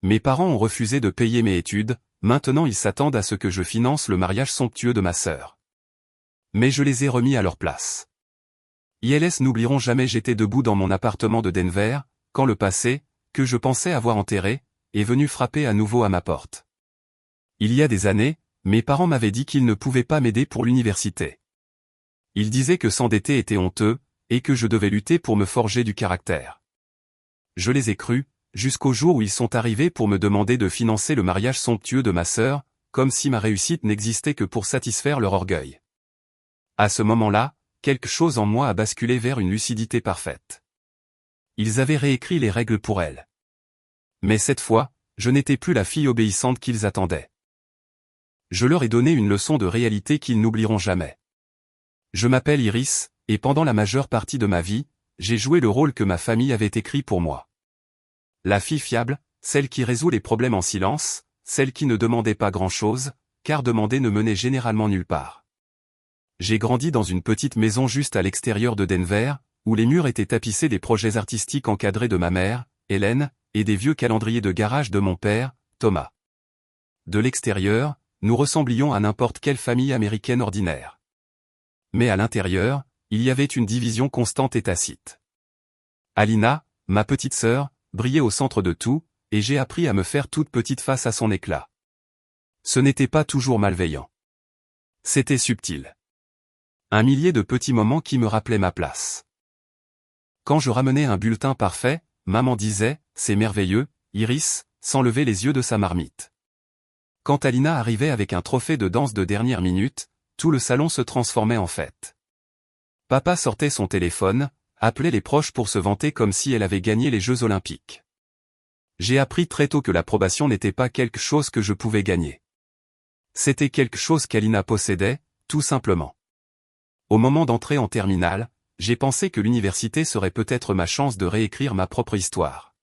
Mes parents ont refusé de payer mes études, maintenant ils s'attendent à ce que je finance le mariage somptueux de ma sœur. Mais je les ai remis à leur place. Ils n'oublieront jamais j'étais debout dans mon appartement de Denver, quand le passé, que je pensais avoir enterré, est venu frapper à nouveau à ma porte. Il y a des années, mes parents m'avaient dit qu'ils ne pouvaient pas m'aider pour l'université. Ils disaient que s'endetter était honteux, et que je devais lutter pour me forger du caractère. Je les ai crus, jusqu'au jour où ils sont arrivés pour me demander de financer le mariage somptueux de ma sœur, comme si ma réussite n'existait que pour satisfaire leur orgueil. À ce moment-là, quelque chose en moi a basculé vers une lucidité parfaite. Ils avaient réécrit les règles pour elle. Mais cette fois, je n'étais plus la fille obéissante qu'ils attendaient. Je leur ai donné une leçon de réalité qu'ils n'oublieront jamais. Je m'appelle Iris, et pendant la majeure partie de ma vie, j'ai joué le rôle que ma famille avait écrit pour moi. La fille fiable, celle qui résout les problèmes en silence, celle qui ne demandait pas grand-chose, car demander ne menait généralement nulle part. J'ai grandi dans une petite maison juste à l'extérieur de Denver, où les murs étaient tapissés des projets artistiques encadrés de ma mère, Hélène, et des vieux calendriers de garage de mon père, Thomas. De l'extérieur, nous ressemblions à n'importe quelle famille américaine ordinaire. Mais à l'intérieur, il y avait une division constante et tacite. Alina, ma petite sœur, brillait au centre de tout, et j'ai appris à me faire toute petite face à son éclat. Ce n'était pas toujours malveillant. C'était subtil. Un millier de petits moments qui me rappelaient ma place. Quand je ramenais un bulletin parfait, maman disait « C'est merveilleux, Iris », sans lever les yeux de sa marmite. Quand Alina arrivait avec un trophée de danse de dernière minute, tout le salon se transformait en fête. Papa sortait son téléphone, appelait les proches pour se vanter comme si elle avait gagné les Jeux Olympiques. J'ai appris très tôt que l'approbation n'était pas quelque chose que je pouvais gagner. C'était quelque chose qu'Alina possédait, tout simplement. Au moment d'entrer en terminale, j'ai pensé que l'université serait peut-être ma chance de réécrire ma propre histoire.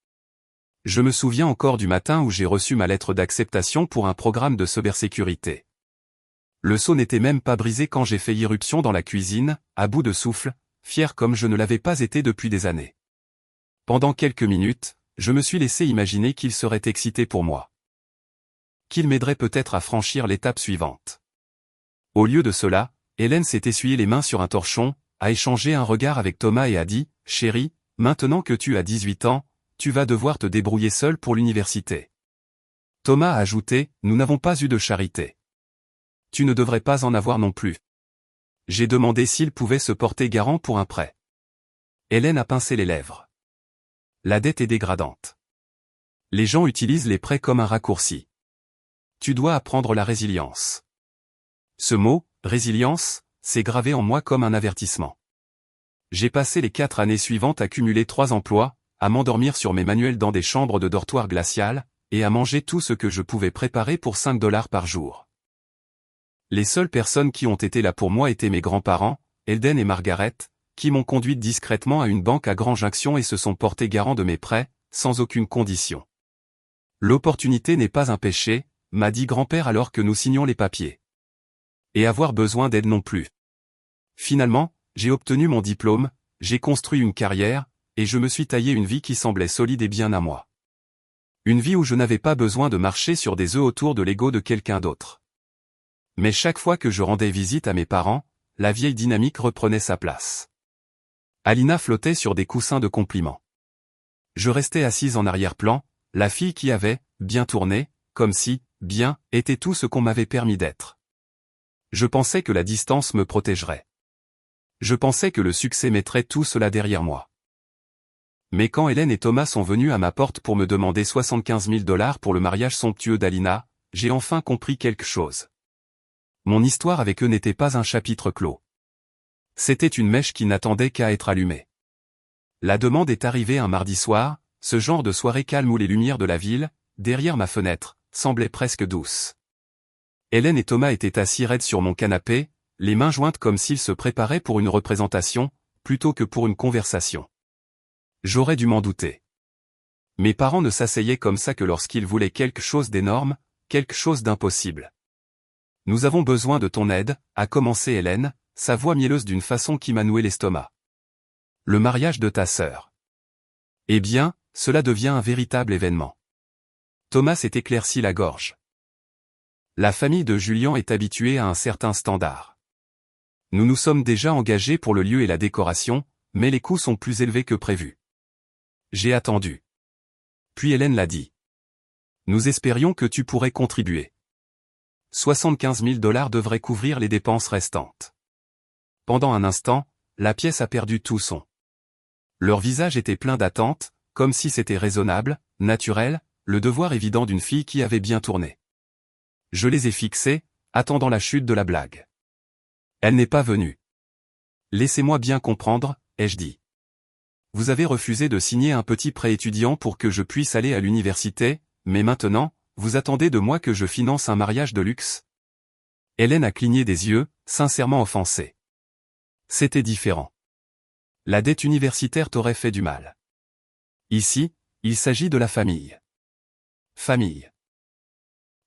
Je me souviens encore du matin où j'ai reçu ma lettre d'acceptation pour un programme de cybersécurité. Le seau n'était même pas brisé quand j'ai fait irruption dans la cuisine, à bout de souffle, fier comme je ne l'avais pas été depuis des années. Pendant quelques minutes, je me suis laissé imaginer qu'il serait excité pour moi. Qu'il m'aiderait peut-être à franchir l'étape suivante. Au lieu de cela, Hélène s'est essuyé les mains sur un torchon, a échangé un regard avec Thomas et a dit « Chérie, maintenant que tu as 18 ans, tu vas devoir te débrouiller seule pour l'université. » Thomas a ajouté « Nous n'avons pas eu de charité. Tu ne devrais pas en avoir non plus. » J'ai demandé s'il pouvait se porter garant pour un prêt. Hélène a pincé les lèvres. La dette est dégradante. Les gens utilisent les prêts comme un raccourci. Tu dois apprendre la résilience. Ce mot, résilience, s'est gravé en moi comme un avertissement. J'ai passé les 4 années suivantes à cumuler 3 emplois, à m'endormir sur mes manuels dans des chambres de dortoir glaciales, et à manger tout ce que je pouvais préparer pour $5 par jour. Les seules personnes qui ont été là pour moi étaient mes grands-parents, Eldon et Margaret, qui m'ont conduite discrètement à une banque à Grand-Junction et se sont portés garants de mes prêts, sans aucune condition. L'opportunité n'est pas un péché, m'a dit grand-père alors que nous signions les papiers. Et avoir besoin d'aide non plus. Finalement, j'ai obtenu mon diplôme, j'ai construit une carrière, et je me suis taillé une vie qui semblait solide et bien à moi. Une vie où je n'avais pas besoin de marcher sur des œufs autour de l'ego de quelqu'un d'autre. Mais chaque fois que je rendais visite à mes parents, la vieille dynamique reprenait sa place. Alina flottait sur des coussins de compliments. Je restais assise en arrière-plan, la fille qui avait, bien tourné, comme si, bien, était tout ce qu'on m'avait permis d'être. Je pensais que la distance me protégerait. Je pensais que le succès mettrait tout cela derrière moi. Mais quand Hélène et Thomas sont venus à ma porte pour me demander $75 000 pour le mariage somptueux d'Alina, j'ai enfin compris quelque chose. Mon histoire avec eux n'était pas un chapitre clos. C'était une mèche qui n'attendait qu'à être allumée. La demande est arrivée un mardi soir, ce genre de soirée calme où les lumières de la ville, derrière ma fenêtre, semblaient presque douces. Hélène et Thomas étaient assis raides sur mon canapé, les mains jointes comme s'ils se préparaient pour une représentation, plutôt que pour une conversation. J'aurais dû m'en douter. Mes parents ne s'asseyaient comme ça que lorsqu'ils voulaient quelque chose d'énorme, quelque chose d'impossible. « Nous avons besoin de ton aide », a commencé Hélène, sa voix mielleuse d'une façon qui m'a noué l'estomac. « Le mariage de ta sœur. » Eh bien, cela devient un véritable événement. Thomas s'est éclairci la gorge. La famille de Julian est habituée à un certain standard. Nous nous sommes déjà engagés pour le lieu et la décoration, mais les coûts sont plus élevés que prévu. J'ai attendu. Puis Hélène l'a dit. Nous espérions que tu pourrais contribuer. 75 000 $ devraient couvrir les dépenses restantes. Pendant un instant, la pièce a perdu tout son. Leur visage était plein d'attente, comme si c'était raisonnable, naturel, le devoir évident d'une fille qui avait bien tourné. Je les ai fixés, attendant la chute de la blague. Elle n'est pas venue. Laissez-moi bien comprendre, ai-je dit. Vous avez refusé de signer un petit prêt étudiant pour que je puisse aller à l'université, mais maintenant, vous attendez de moi que je finance un mariage de luxe? Hélène a cligné des yeux, sincèrement offensée. C'était différent. La dette universitaire t'aurait fait du mal. Ici, il s'agit de la famille. Famille.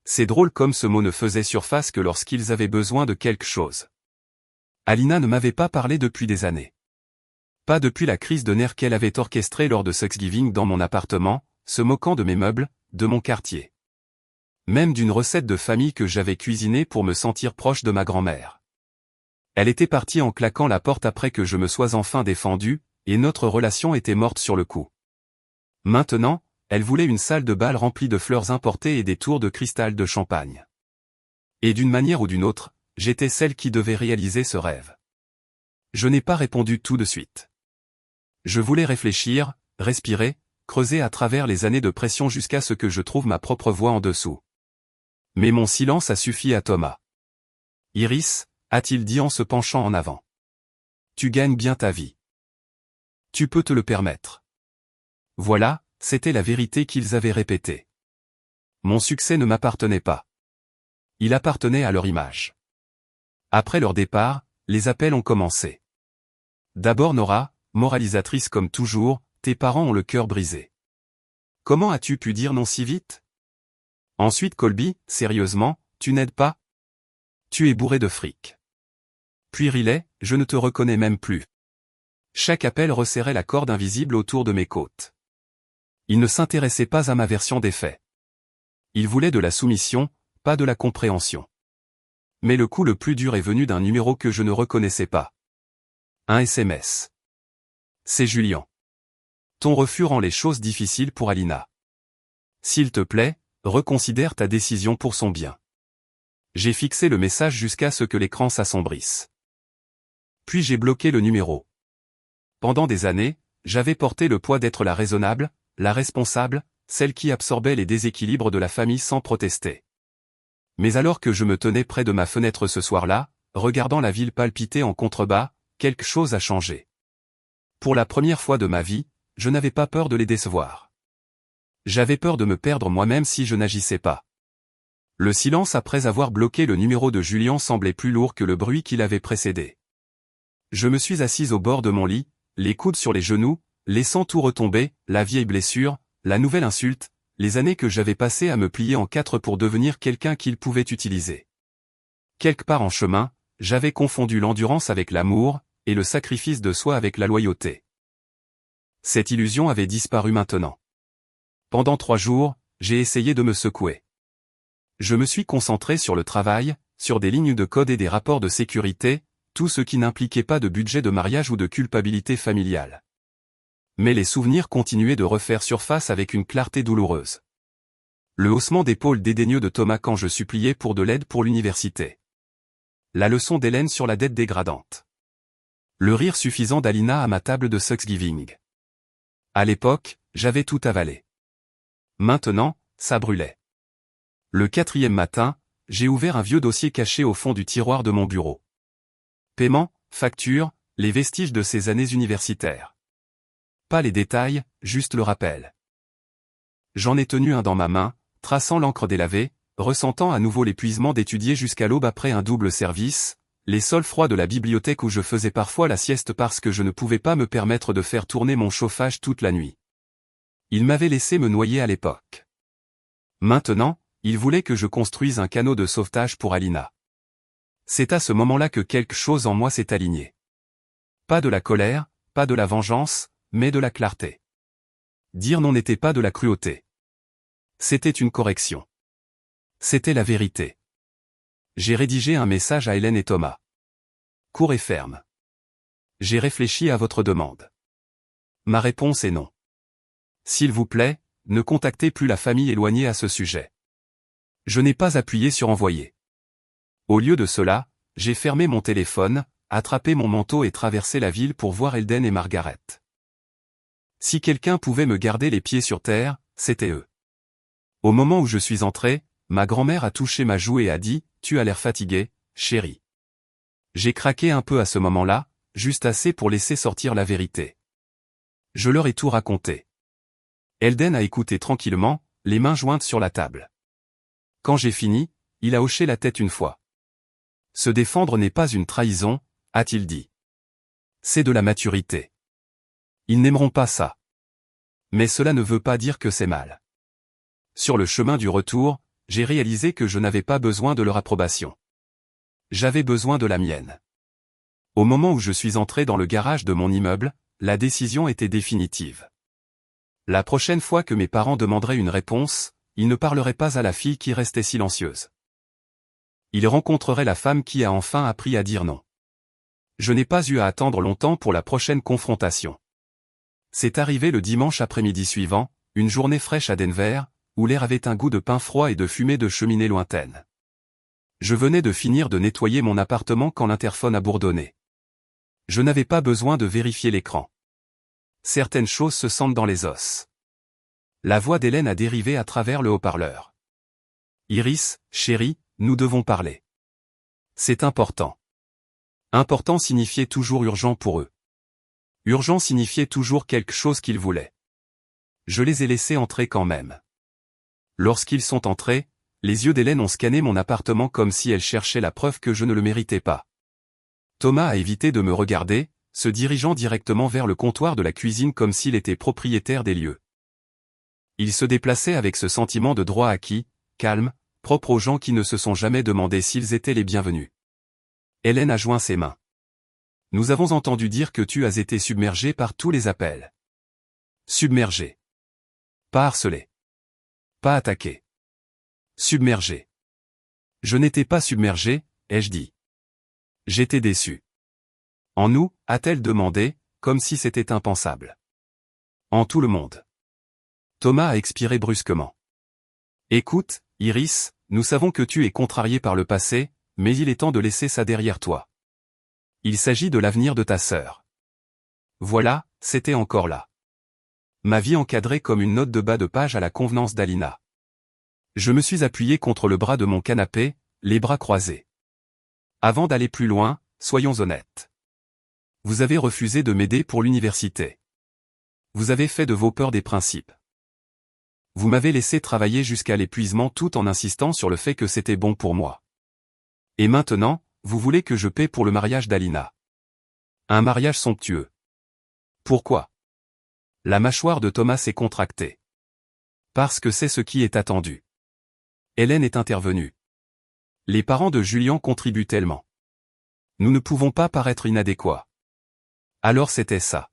C'est drôle comme ce mot ne faisait surface que lorsqu'ils avaient besoin de quelque chose. Alina ne m'avait pas parlé depuis des années. Pas depuis la crise de nerfs qu'elle avait orchestrée lors de Thanksgiving dans mon appartement, se moquant de mes meubles, de mon quartier. Même d'une recette de famille que j'avais cuisinée pour me sentir proche de ma grand-mère. Elle était partie en claquant la porte après que je me sois enfin défendu, et notre relation était morte sur le coup. Maintenant, elle voulait une salle de bal remplie de fleurs importées et des tours de cristal de champagne. Et d'une manière ou d'une autre, j'étais celle qui devait réaliser ce rêve. Je n'ai pas répondu tout de suite. Je voulais réfléchir, respirer, creuser à travers les années de pression jusqu'à ce que je trouve ma propre voix en dessous. Mais mon silence a suffi à Thomas. Iris, a-t-il dit en se penchant en avant. Tu gagnes bien ta vie. Tu peux te le permettre. Voilà, c'était la vérité qu'ils avaient répétée. Mon succès ne m'appartenait pas. Il appartenait à leur image. Après leur départ, les appels ont commencé. D'abord Nora, moralisatrice comme toujours, tes parents ont le cœur brisé. Comment as-tu pu dire non si vite? Ensuite Colby, sérieusement, tu n'aides pas? Tu es bourré de fric. Puis Riley, je ne te reconnais même plus. Chaque appel resserrait la corde invisible autour de mes côtes. Il ne s'intéressait pas à ma version des faits. Il voulait de la soumission, pas de la compréhension. Mais le coup le plus dur est venu d'un numéro que je ne reconnaissais pas. Un SMS. C'est Julian. Ton refus rend les choses difficiles pour Alina. S'il te plaît, reconsidère ta décision pour son bien. J'ai fixé le message jusqu'à ce que l'écran s'assombrisse. Puis j'ai bloqué le numéro. Pendant des années, j'avais porté le poids d'être la raisonnable, la responsable, celle qui absorbait les déséquilibres de la famille sans protester. Mais alors que je me tenais près de ma fenêtre ce soir-là, regardant la ville palpiter en contrebas, quelque chose a changé. Pour la première fois de ma vie, je n'avais pas peur de les décevoir. J'avais peur de me perdre moi-même si je n'agissais pas. Le silence après avoir bloqué le numéro de Julian semblait plus lourd que le bruit qui l'avait précédé. Je me suis assise au bord de mon lit, les coudes sur les genoux, laissant tout retomber, la vieille blessure, la nouvelle insulte, les années que j'avais passées à me plier en quatre pour devenir quelqu'un qu'il pouvait utiliser. Quelque part en chemin, j'avais confondu l'endurance avec l'amour, et le sacrifice de soi avec la loyauté. Cette illusion avait disparu maintenant. Pendant 3 jours, j'ai essayé de me secouer. Je me suis concentré sur le travail, sur des lignes de code et des rapports de sécurité, tout ce qui n'impliquait pas de budget de mariage ou de culpabilité familiale. Mais les souvenirs continuaient de refaire surface avec une clarté douloureuse. Le haussement d'épaule dédaigneux de Thomas quand je suppliais pour de l'aide pour l'université. La leçon d'Hélène sur la dette dégradante. Le rire suffisant d'Alina à ma table de Thanksgiving. À l'époque, j'avais tout avalé. Maintenant, ça brûlait. Le 4e matin, j'ai ouvert un vieux dossier caché au fond du tiroir de mon bureau. Paiement, facture, les vestiges de ces années universitaires. Pas les détails, juste le rappel. J'en ai tenu un dans ma main, traçant l'encre délavée, ressentant à nouveau l'épuisement d'étudier jusqu'à l'aube après un double service, les sols froids de la bibliothèque où je faisais parfois la sieste parce que je ne pouvais pas me permettre de faire tourner mon chauffage toute la nuit. Il m'avait laissé me noyer à l'époque. Maintenant, il voulait que je construise un canot de sauvetage pour Alina. C'est à ce moment-là que quelque chose en moi s'est aligné. Pas de la colère, pas de la vengeance, mais de la clarté. Dire non n'était pas de la cruauté. C'était une correction. C'était la vérité. J'ai rédigé un message à Hélène et Thomas. Court et ferme. J'ai réfléchi à votre demande. Ma réponse est non. S'il vous plaît, ne contactez plus la famille éloignée à ce sujet. Je n'ai pas appuyé sur envoyer. Au lieu de cela, j'ai fermé mon téléphone, attrapé mon manteau et traversé la ville pour voir Eldon et Margaret. Si quelqu'un pouvait me garder les pieds sur terre, c'était eux. Au moment où je suis entré, ma grand-mère a touché ma joue et a dit « Tu as l'air fatigué, chérie ». J'ai craqué un peu à ce moment-là, juste assez pour laisser sortir la vérité. Je leur ai tout raconté. Eldon a écouté tranquillement, les mains jointes sur la table. Quand j'ai fini, il a hoché la tête une fois. Se défendre n'est pas une trahison, a-t-il dit. C'est de la maturité. Ils n'aimeront pas ça. Mais cela ne veut pas dire que c'est mal. Sur le chemin du retour, j'ai réalisé que je n'avais pas besoin de leur approbation. J'avais besoin de la mienne. Au moment où je suis entré dans le garage de mon immeuble, la décision était définitive. La prochaine fois que mes parents demanderaient une réponse, ils ne parleraient pas à la fille qui restait silencieuse. Ils rencontreraient la femme qui a enfin appris à dire non. Je n'ai pas eu à attendre longtemps pour la prochaine confrontation. C'est arrivé le dimanche après-midi suivant, une journée fraîche à Denver, où l'air avait un goût de pain froid et de fumée de cheminée lointaine. Je venais de finir de nettoyer mon appartement quand l'interphone a bourdonné. Je n'avais pas besoin de vérifier l'écran. Certaines choses se sentent dans les os. La voix d'Hélène a dérivé à travers le haut-parleur. Iris, chérie, nous devons parler. C'est important. Important signifiait toujours urgent pour eux. Urgent signifiait toujours quelque chose qu'ils voulaient. Je les ai laissés entrer quand même. Lorsqu'ils sont entrés, les yeux d'Hélène ont scanné mon appartement comme si elle cherchait la preuve que je ne le méritais pas. Thomas a évité de me regarder, se dirigeant directement vers le comptoir de la cuisine comme s'il était propriétaire des lieux. Il se déplaçait avec ce sentiment de droit acquis, calme, propre aux gens qui ne se sont jamais demandé s'ils étaient les bienvenus. Hélène a joint ses mains. Nous avons entendu dire que tu as été submergé par tous les appels. Submergé. Pas harcelé. Pas attaqué. Submergé. Je n'étais pas submergé, ai-je dit. J'étais déçu. En nous, a-t-elle demandé, comme si c'était impensable. En tout le monde. Thomas a expiré brusquement. Écoute, Iris, nous savons que tu es contrarié par le passé, mais il est temps de laisser ça derrière toi. Il s'agit de l'avenir de ta sœur. Voilà, c'était encore là. Ma vie encadrée comme une note de bas de page à la convenance d'Alina. Je me suis appuyé contre le bras de mon canapé, les bras croisés. Avant d'aller plus loin, soyons honnêtes. Vous avez refusé de m'aider pour l'université. Vous avez fait de vos peurs des principes. Vous m'avez laissé travailler jusqu'à l'épuisement tout en insistant sur le fait que c'était bon pour moi. Et maintenant, vous voulez que je paie pour le mariage d'Alina. Un mariage somptueux. Pourquoi? La mâchoire de Thomas s'est contractée. Parce que c'est ce qui est attendu. Hélène est intervenue. Les parents de Julien contribuent tellement. Nous ne pouvons pas paraître inadéquats. Alors c'était ça.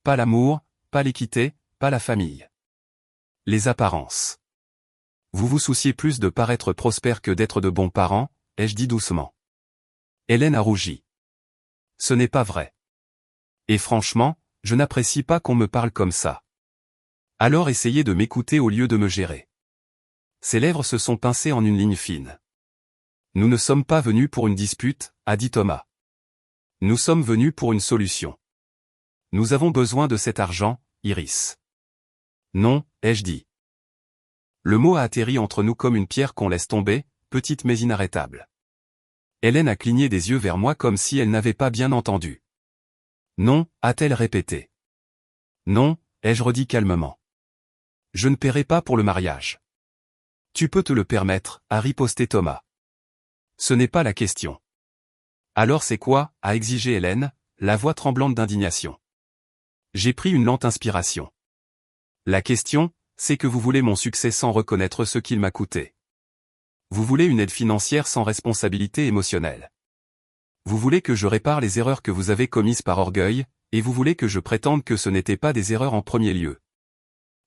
Pas l'amour, pas l'équité, pas la famille. Les apparences. Vous vous souciez plus de paraître prospère que d'être de bons parents, ai-je dit doucement. Hélène a rougi. Ce n'est pas vrai. Et franchement, je n'apprécie pas qu'on me parle comme ça. Alors essayez de m'écouter au lieu de me gérer. Ses lèvres se sont pincées en une ligne fine. Nous ne sommes pas venus pour une dispute, a dit Thomas. Nous sommes venus pour une solution. Nous avons besoin de cet argent, Iris. Non, ai-je dit. Le mot a atterri entre nous comme une pierre qu'on laisse tomber, petite mais inarrêtable. Hélène a cligné des yeux vers moi comme si elle n'avait pas bien entendu. Non, a-t-elle répété. Non, ai-je redit calmement. Je ne paierai pas pour le mariage. Tu peux te le permettre, a riposté Thomas. Ce n'est pas la question. Alors c'est quoi, a exigé Hélène, la voix tremblante d'indignation. J'ai pris une lente inspiration. La question, c'est que vous voulez mon succès sans reconnaître ce qu'il m'a coûté. Vous voulez une aide financière sans responsabilité émotionnelle. Vous voulez que je répare les erreurs que vous avez commises par orgueil, et vous voulez que je prétende que ce n'étaient pas des erreurs en premier lieu.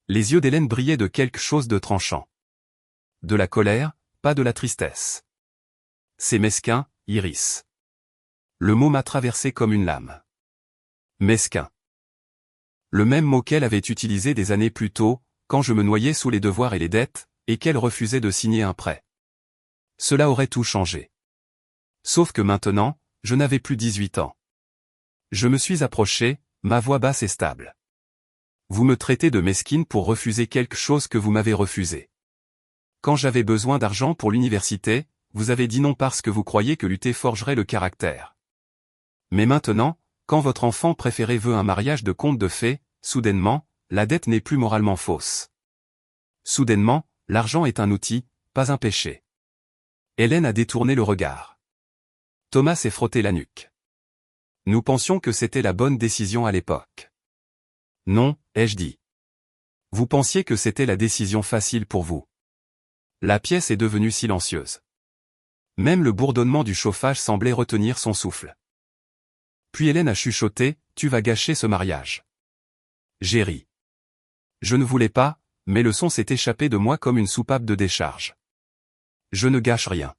Les yeux d'Hélène brillaient de quelque chose de tranchant. De la colère, pas de la tristesse. C'est mesquin, Iris. Le mot m'a traversé comme une lame. Mesquin. Le même mot qu'elle avait utilisé des années plus tôt, quand je me noyais sous les devoirs et les dettes, et qu'elle refusait de signer un prêt. Cela aurait tout changé. Sauf que maintenant, je n'avais plus 18 ans. Je me suis approché, ma voix basse et stable. Vous me traitez de mesquine pour refuser quelque chose que vous m'avez refusé. Quand j'avais besoin d'argent pour l'université, vous avez dit non parce que vous croyez que lutter forgerait le caractère. Mais maintenant, quand votre enfant préféré veut un mariage de conte de fées, soudainement, la dette n'est plus moralement fausse. Soudainement, l'argent est un outil, pas un péché. Hélène a détourné le regard. Thomas s'est frotté la nuque. Nous pensions que c'était la bonne décision à l'époque. Non, ai-je dit. Vous pensiez que c'était la décision facile pour vous. La pièce est devenue silencieuse. Même le bourdonnement du chauffage semblait retenir son souffle. Puis Hélène a chuchoté, tu vas gâcher ce mariage. J'ai ri. Je ne voulais pas, mais le son s'est échappé de moi comme une soupape de décharge. Je ne gâche rien.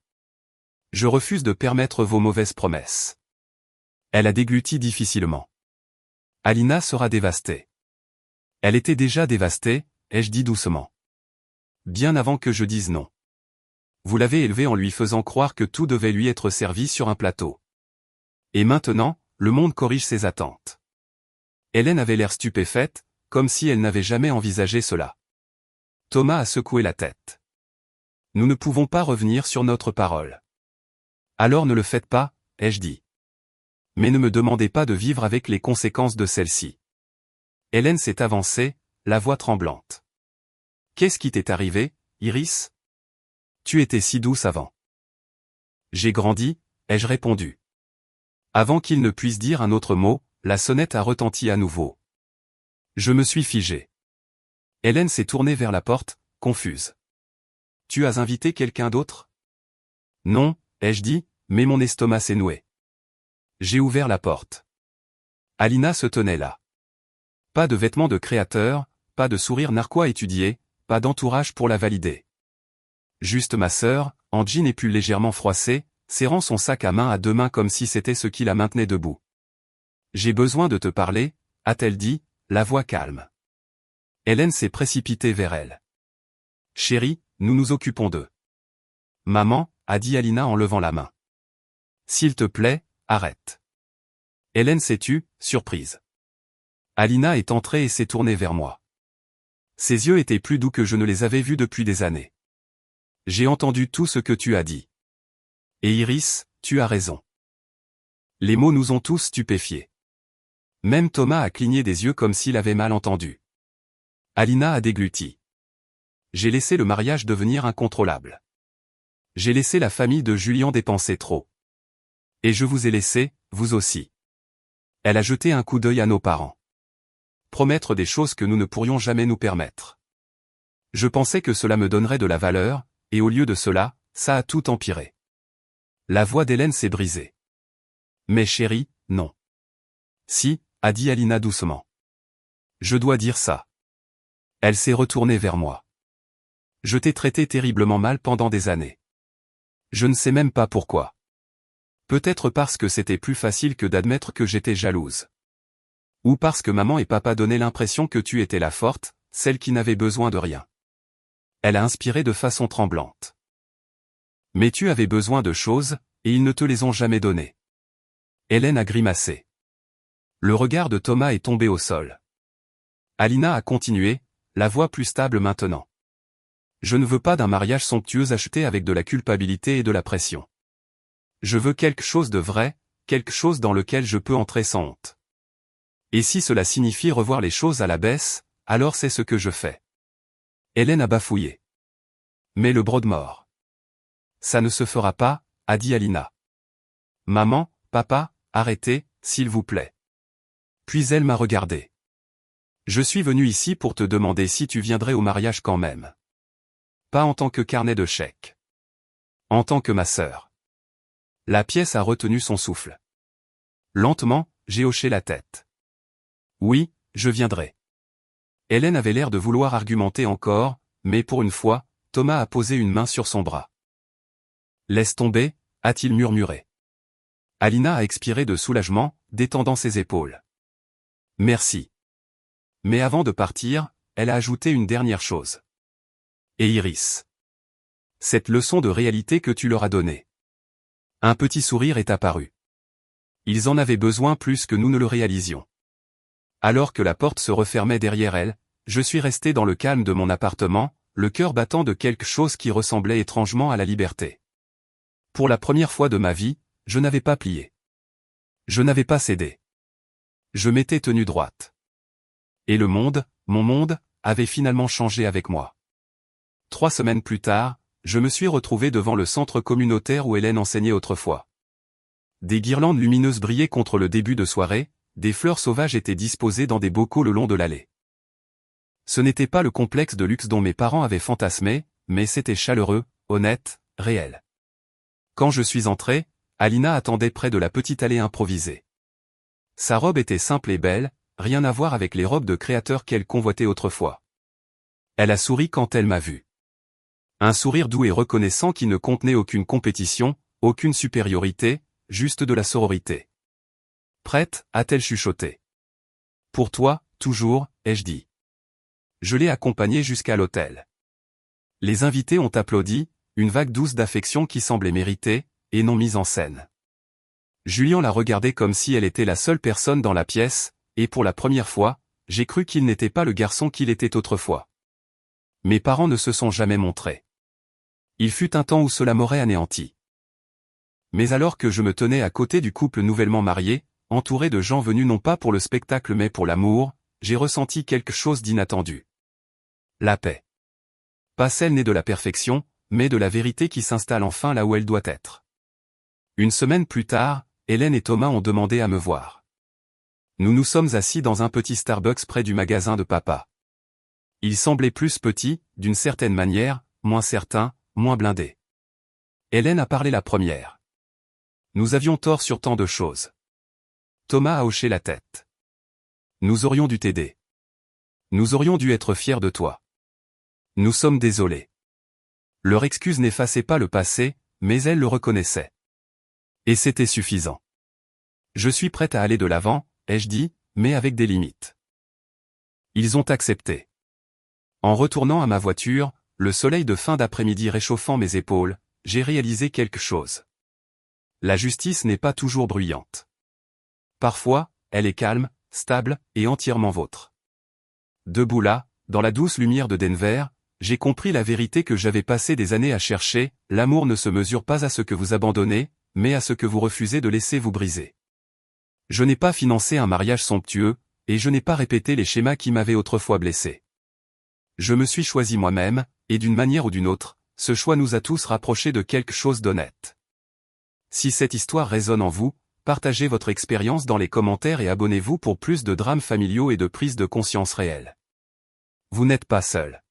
Je refuse de permettre vos mauvaises promesses. Elle a dégluti difficilement. Alina sera dévastée. Elle était déjà dévastée, ai-je dit doucement. Bien avant que je dise non. Vous l'avez élevée en lui faisant croire que tout devait lui être servi sur un plateau. Et maintenant, le monde corrige ses attentes. Hélène avait l'air stupéfaite, comme si elle n'avait jamais envisagé cela. Thomas a secoué la tête. Nous ne pouvons pas revenir sur notre parole. Alors ne le faites pas, ai-je dit. Mais ne me demandez pas de vivre avec les conséquences de celle-ci. Hélène s'est avancée, la voix tremblante. Qu'est-ce qui t'est arrivé, Iris? Tu étais si douce avant. J'ai grandi, ai-je répondu. Avant qu'il ne puisse dire un autre mot, la sonnette a retenti à nouveau. Je me suis figé. Hélène s'est tournée vers la porte, confuse. Tu as invité quelqu'un d'autre? Non, ai-je dit, mais mon estomac s'est noué. J'ai ouvert la porte. Alina se tenait là. Pas de vêtements de créateur, pas de sourire narquois étudié, pas d'entourage pour la valider. Juste ma sœur, en jean et pull légèrement froissé, serrant son sac à main à deux mains comme si c'était ce qui la maintenait debout. J'ai besoin de te parler, a-t-elle dit, la voix calme. Hélène s'est précipitée vers elle. Chérie, nous nous occupons d'eux. Maman, a dit Alina en levant la main. S'il te plaît, arrête. Hélène s'est tue, surprise. Alina est entrée et s'est tournée vers moi. Ses yeux étaient plus doux que je ne les avais vus depuis des années. J'ai entendu tout ce que tu as dit. Et Iris, tu as raison. Les mots nous ont tous stupéfiés. Même Thomas a cligné des yeux comme s'il avait mal entendu. Alina a dégluti. J'ai laissé le mariage devenir incontrôlable. J'ai laissé la famille de Julien dépenser trop. Et je vous ai laissé, vous aussi. Elle a jeté un coup d'œil à nos parents. Promettre des choses que nous ne pourrions jamais nous permettre. Je pensais que cela me donnerait de la valeur, et au lieu de cela, ça a tout empiré. La voix d'Hélène s'est brisée. Mais chérie, non. Si, a dit Alina doucement. Je dois dire ça. Elle s'est retournée vers moi. Je t'ai traité terriblement mal pendant des années. Je ne sais même pas pourquoi. Peut-être parce que c'était plus facile que d'admettre que j'étais jalouse. Ou parce que maman et papa donnaient l'impression que tu étais la forte, celle qui n'avait besoin de rien. Elle a inspiré de façon tremblante. Mais tu avais besoin de choses, et ils ne te les ont jamais données. Hélène a grimacé. Le regard de Thomas est tombé au sol. Alina a continué, la voix plus stable maintenant. Je ne veux pas d'un mariage somptueux acheté avec de la culpabilité et de la pression. Je veux quelque chose de vrai, quelque chose dans lequel je peux entrer sans honte. Et si cela signifie revoir les choses à la baisse, alors c'est ce que je fais. Hélène a bafouillé. Mais le Broadmoor. Ça ne se fera pas, a dit Alina. Maman, papa, arrêtez, s'il vous plaît. Puis elle m'a regardé. Je suis venu ici pour te demander si tu viendrais au mariage quand même. Pas en tant que carnet de chèques. En tant que ma sœur. La pièce a retenu son souffle. Lentement, j'ai hoché la tête. Oui, je viendrai. Hélène avait l'air de vouloir argumenter encore, mais pour une fois, Thomas a posé une main sur son bras. « Laisse tomber » a-t-il murmuré. Alina a expiré de soulagement, détendant ses épaules. « Merci. » Mais avant de partir, elle a ajouté une dernière chose. « Et Iris. Cette leçon de réalité que tu leur as donnée. » Un petit sourire est apparu. Ils en avaient besoin plus que nous ne le réalisions. Alors que la porte se refermait derrière elle, je suis resté dans le calme de mon appartement, le cœur battant de quelque chose qui ressemblait étrangement à la liberté. Pour la première fois de ma vie, je n'avais pas plié. Je n'avais pas cédé. Je m'étais tenu droite. Et le monde, mon monde, avait finalement changé avec moi. 3 semaines plus tard, je me suis retrouvé devant le centre communautaire où Hélène enseignait autrefois. Des guirlandes lumineuses brillaient contre le début de soirée, des fleurs sauvages étaient disposées dans des bocaux le long de l'allée. Ce n'était pas le complexe de luxe dont mes parents avaient fantasmé, mais c'était chaleureux, honnête, réel. Quand je suis entré, Alina attendait près de la petite allée improvisée. Sa robe était simple et belle, rien à voir avec les robes de créateurs qu'elle convoitait autrefois. Elle a souri quand elle m'a vu. Un sourire doux et reconnaissant qui ne contenait aucune compétition, aucune supériorité, juste de la sororité. « Prête » a-t-elle chuchoté. « Pour toi, toujours » ai-je dit. Je l'ai accompagnée jusqu'à l'hôtel. Les invités ont applaudi, une vague douce d'affection qui semblait méritée, et non mise en scène. Julien la regardait comme si elle était la seule personne dans la pièce, et pour la première fois, j'ai cru qu'il n'était pas le garçon qu'il était autrefois. Mes parents ne se sont jamais montrés. Il fut un temps où cela m'aurait anéanti. Mais alors que je me tenais à côté du couple nouvellement marié, entouré de gens venus non pas pour le spectacle mais pour l'amour, j'ai ressenti quelque chose d'inattendu. La paix. Pas celle née de la perfection, mais de la vérité qui s'installe enfin là où elle doit être. Une semaine plus tard, Hélène et Thomas ont demandé à me voir. Nous nous sommes assis dans un petit Starbucks près du magasin de papa. Il semblait plus petit, d'une certaine manière, moins certain, moins blindé. Hélène a parlé la première. Nous avions tort sur tant de choses. Thomas a hoché la tête. Nous aurions dû t'aider. Nous aurions dû être fiers de toi. Nous sommes désolés. Leur excuse n'effaçait pas le passé, mais elle le reconnaissait. Et c'était suffisant. Je suis prête à aller de l'avant, ai-je dit, mais avec des limites. Ils ont accepté. En retournant à ma voiture, le soleil de fin d'après-midi réchauffant mes épaules, j'ai réalisé quelque chose. La justice n'est pas toujours bruyante. Parfois, elle est calme, stable, et entièrement vôtre. Debout là, dans la douce lumière de Denver, j'ai compris la vérité que j'avais passé des années à chercher, l'amour ne se mesure pas à ce que vous abandonnez, mais à ce que vous refusez de laisser vous briser. Je n'ai pas financé un mariage somptueux, et je n'ai pas répété les schémas qui m'avaient autrefois blessé. Je me suis choisi moi-même, et d'une manière ou d'une autre, ce choix nous a tous rapprochés de quelque chose d'honnête. Si cette histoire résonne en vous, partagez votre expérience dans les commentaires et abonnez-vous pour plus de drames familiaux et de prise de conscience réelle. Vous n'êtes pas seul.